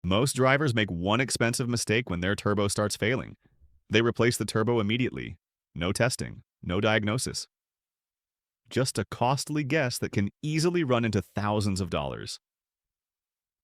Most drivers make one expensive mistake when their turbo starts failing. They replace the turbo immediately. No testing, no diagnosis. Just a costly guess that can easily run into thousands of dollars.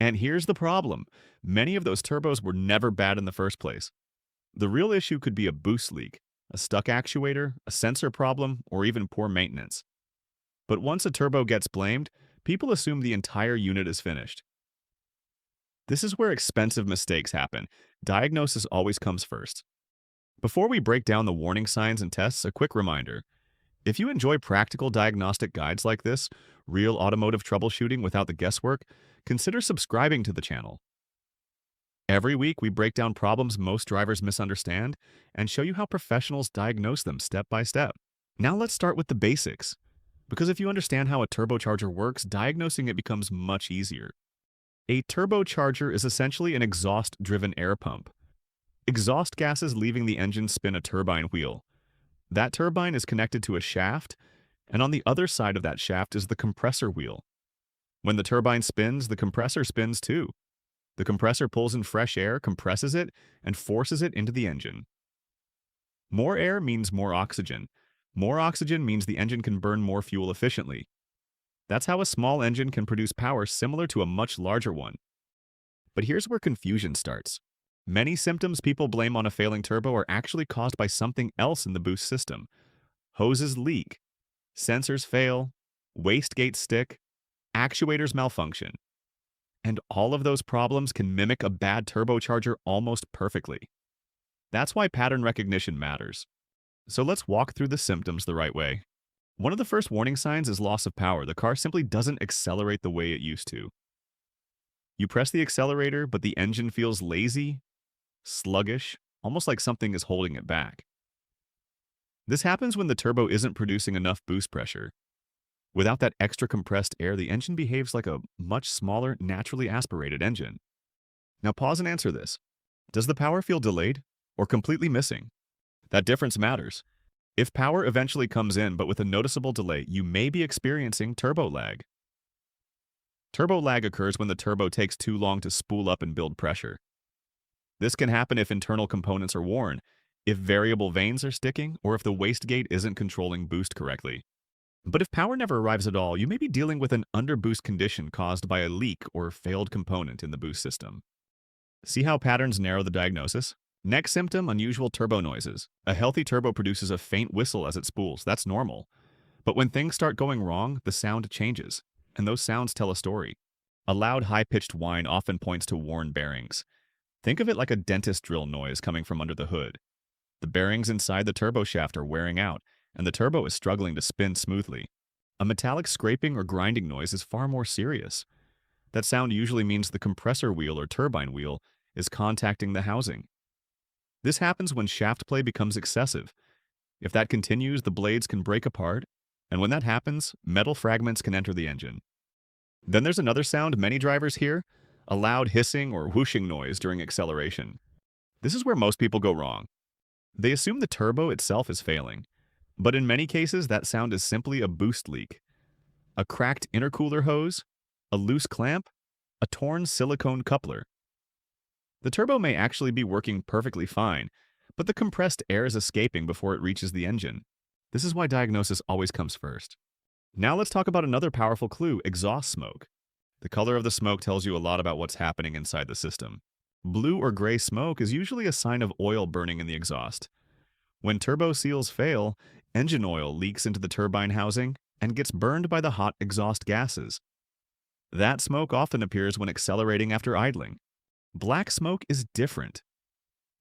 And here's the problem. Many of those turbos were never bad in the first place. The real issue could be a boost leak, a stuck actuator, a sensor problem, or even poor maintenance. But once a turbo gets blamed, people assume the entire unit is finished. This is where expensive mistakes happen. Diagnosis always comes first. Before we break down the warning signs and tests, a quick reminder. If you enjoy practical diagnostic guides like this, real automotive troubleshooting without the guesswork, consider subscribing to the channel. Every week, we break down problems most drivers misunderstand and show you how professionals diagnose them step by step. Now let's start with the basics, because if you understand how a turbocharger works, diagnosing it becomes much easier. A turbocharger is essentially an exhaust-driven air pump. Exhaust gases leaving the engine spin a turbine wheel. That turbine is connected to a shaft, and on the other side of that shaft is the compressor wheel. When the turbine spins, the compressor spins too. The compressor pulls in fresh air, compresses it, and forces it into the engine. More air means more oxygen. More oxygen means the engine can burn more fuel efficiently. That's how a small engine can produce power similar to a much larger one. But here's where confusion starts. Many symptoms people blame on a failing turbo are actually caused by something else in the boost system. Hoses leak, sensors fail, wastegates stick, actuators malfunction. And all of those problems can mimic a bad turbocharger almost perfectly. That's why pattern recognition matters. So let's walk through the symptoms the right way. One of the first warning signs is loss of power. The car simply doesn't accelerate the way it used to. You press the accelerator, but the engine feels lazy, sluggish, almost like something is holding it back. This happens when the turbo isn't producing enough boost pressure. Without that extra compressed air, the engine behaves like a much smaller, naturally aspirated engine. Now pause and answer this. Does the power feel delayed or completely missing? That difference matters. If power eventually comes in but with a noticeable delay, you may be experiencing turbo lag. Turbo lag occurs when the turbo takes too long to spool up and build pressure. This can happen if internal components are worn, if variable vanes are sticking, or if the wastegate isn't controlling boost correctly. But if power never arrives at all, you may be dealing with an underboost condition caused by a leak or failed component in the boost system. See how patterns narrow the diagnosis? Next symptom, unusual turbo noises. A healthy turbo produces a faint whistle as it spools. That's normal. But when things start going wrong, the sound changes, and those sounds tell a story. A loud, high-pitched whine often points to worn bearings. Think of it like a dentist drill noise coming from under the hood. The bearings inside the turbo shaft are wearing out, and the turbo is struggling to spin smoothly. A metallic scraping or grinding noise is far more serious. That sound usually means the compressor wheel or turbine wheel is contacting the housing. This happens when shaft play becomes excessive. If that continues, the blades can break apart, and when that happens, metal fragments can enter the engine. Then there's another sound many drivers hear, a loud hissing or whooshing noise during acceleration. This is where most people go wrong. They assume the turbo itself is failing, but in many cases that sound is simply a boost leak. A cracked intercooler hose, a loose clamp, a torn silicone coupler. The turbo may actually be working perfectly fine, but the compressed air is escaping before it reaches the engine. This is why diagnosis always comes first. Now let's talk about another powerful clue, exhaust smoke. The color of the smoke tells you a lot about what's happening inside the system. Blue or gray smoke is usually a sign of oil burning in the exhaust. When turbo seals fail, engine oil leaks into the turbine housing and gets burned by the hot exhaust gases. That smoke often appears when accelerating after idling. Black smoke is different.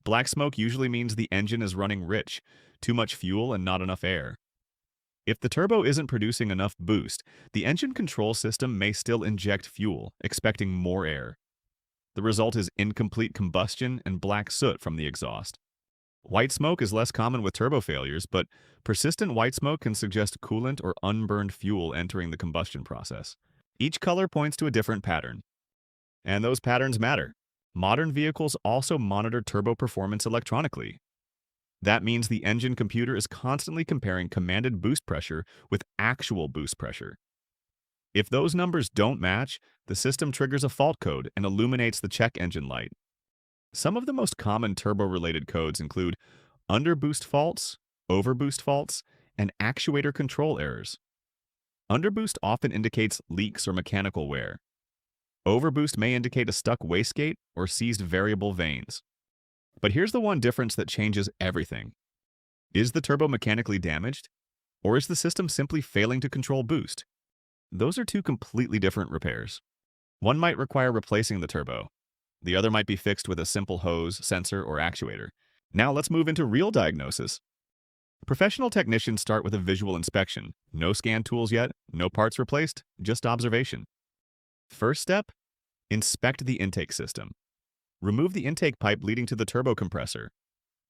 Black smoke usually means the engine is running rich, too much fuel and not enough air. If the turbo isn't producing enough boost, the engine control system may still inject fuel, expecting more air. The result is incomplete combustion and black soot from the exhaust. White smoke is less common with turbo failures, but persistent white smoke can suggest coolant or unburned fuel entering the combustion process. Each color points to a different pattern. And those patterns matter. Modern vehicles also monitor turbo performance electronically. That means the engine computer is constantly comparing commanded boost pressure with actual boost pressure. If those numbers don't match, the system triggers a fault code and illuminates the check engine light. Some of the most common turbo-related codes include underboost faults, overboost faults, and actuator control errors. Underboost often indicates leaks or mechanical wear. Overboost may indicate a stuck wastegate or seized variable vanes. But here's the one difference that changes everything. Is the turbo mechanically damaged? Or is the system simply failing to control boost? Those are two completely different repairs. One might require replacing the turbo. The other might be fixed with a simple hose, sensor, or actuator. Now let's move into real diagnosis. Professional technicians start with a visual inspection. No scan tools yet, no parts replaced, just observation. First step, inspect the intake system. Remove the intake pipe leading to the turbo compressor.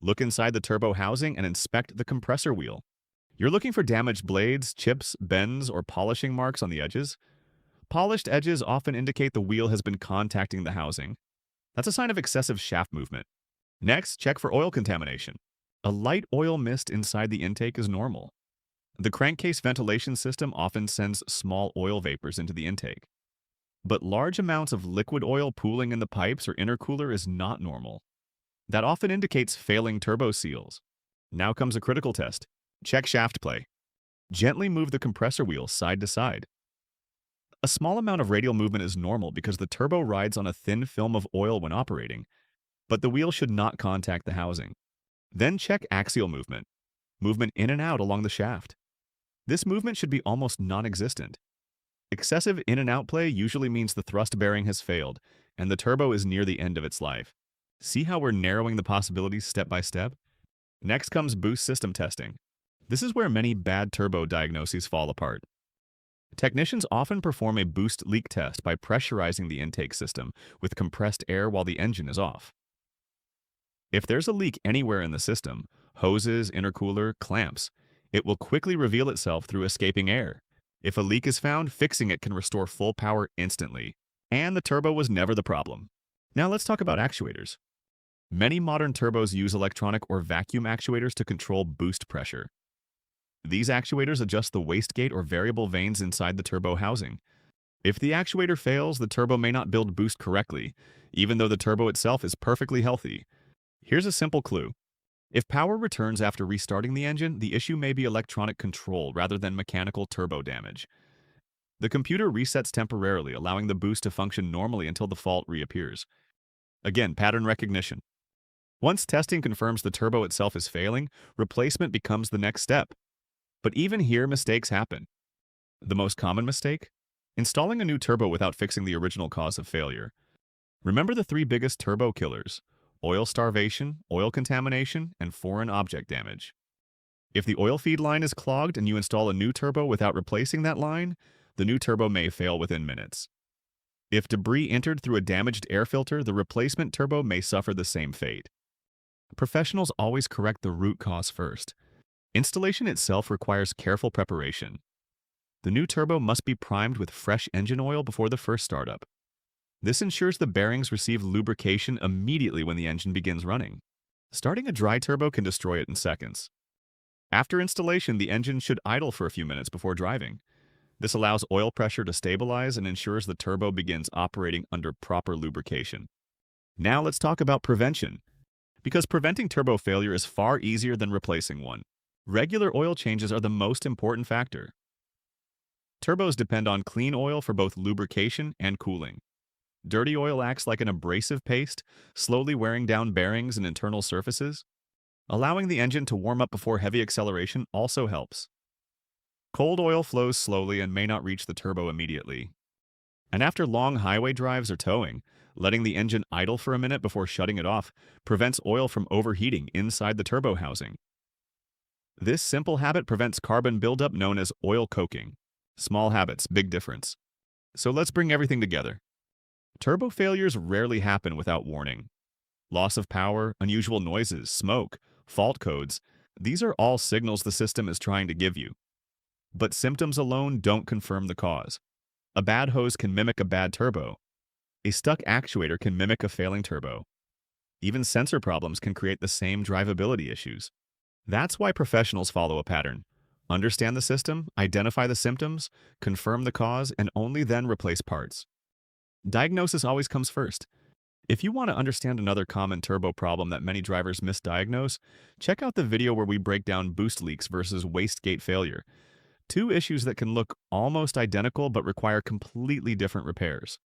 Look inside the turbo housing and inspect the compressor wheel. You're looking for damaged blades, chips, bends, or polishing marks on the edges. Polished edges often indicate the wheel has been contacting the housing. That's a sign of excessive shaft movement. Next, check for oil contamination. A light oil mist inside the intake is normal. The crankcase ventilation system often sends small oil vapors into the intake. But large amounts of liquid oil pooling in the pipes or intercooler is not normal. That often indicates failing turbo seals. Now comes a critical test. Check shaft play. Gently move the compressor wheel side to side. A small amount of radial movement is normal because the turbo rides on a thin film of oil when operating, but the wheel should not contact the housing. Then check axial movement in and out along the shaft. This movement should be almost non-existent. Excessive in and out play usually means the thrust bearing has failed, and the turbo is near the end of its life. See how we're narrowing the possibilities step by step? Next comes boost system testing. This is where many bad turbo diagnoses fall apart. Technicians often perform a boost leak test by pressurizing the intake system with compressed air while the engine is off. If there's a leak anywhere in the system, hoses, intercooler, clamps, it will quickly reveal itself through escaping air. If a leak is found, fixing it can restore full power instantly. And the turbo was never the problem. Now let's talk about actuators. Many modern turbos use electronic or vacuum actuators to control boost pressure. These actuators adjust the wastegate or variable vanes inside the turbo housing. If the actuator fails, the turbo may not build boost correctly, even though the turbo itself is perfectly healthy. Here's a simple clue. If power returns after restarting the engine, the issue may be electronic control rather than mechanical turbo damage. The computer resets temporarily, allowing the boost to function normally until the fault reappears. Again, pattern recognition. Once testing confirms the turbo itself is failing, replacement becomes the next step. But even here, mistakes happen. The most common mistake? Installing a new turbo without fixing the original cause of failure. Remember the three biggest turbo killers: oil starvation, oil contamination, and foreign object damage. If the oil feed line is clogged and you install a new turbo without replacing that line, the new turbo may fail within minutes. If debris entered through a damaged air filter, the replacement turbo may suffer the same fate. Professionals always correct the root cause first. Installation itself requires careful preparation. The new turbo must be primed with fresh engine oil before the first startup. This ensures the bearings receive lubrication immediately when the engine begins running. Starting a dry turbo can destroy it in seconds. After installation, the engine should idle for a few minutes before driving. This allows oil pressure to stabilize and ensures the turbo begins operating under proper lubrication. Now let's talk about prevention. Because preventing turbo failure is far easier than replacing one. Regular oil changes are the most important factor. Turbos depend on clean oil for both lubrication and cooling. Dirty oil acts like an abrasive paste, slowly wearing down bearings and internal surfaces. Allowing the engine to warm up before heavy acceleration also helps. Cold oil flows slowly and may not reach the turbo immediately. And after long highway drives or towing, letting the engine idle for a minute before shutting it off prevents oil from overheating inside the turbo housing. This simple habit prevents carbon buildup known as oil coking. Small habits, big difference. So let's bring everything together. Turbo failures rarely happen without warning. Loss of power, unusual noises, smoke, fault codes, these are all signals the system is trying to give you. But symptoms alone don't confirm the cause. A bad hose can mimic a bad turbo. A stuck actuator can mimic a failing turbo. Even sensor problems can create the same drivability issues. That's why professionals follow a pattern. Understand the system, identify the symptoms, confirm the cause, and only then replace parts. Diagnosis always comes first. If you want to understand another common turbo problem that many drivers misdiagnose, check out the video where we break down boost leaks versus wastegate failure, two issues that can look almost identical but require completely different repairs.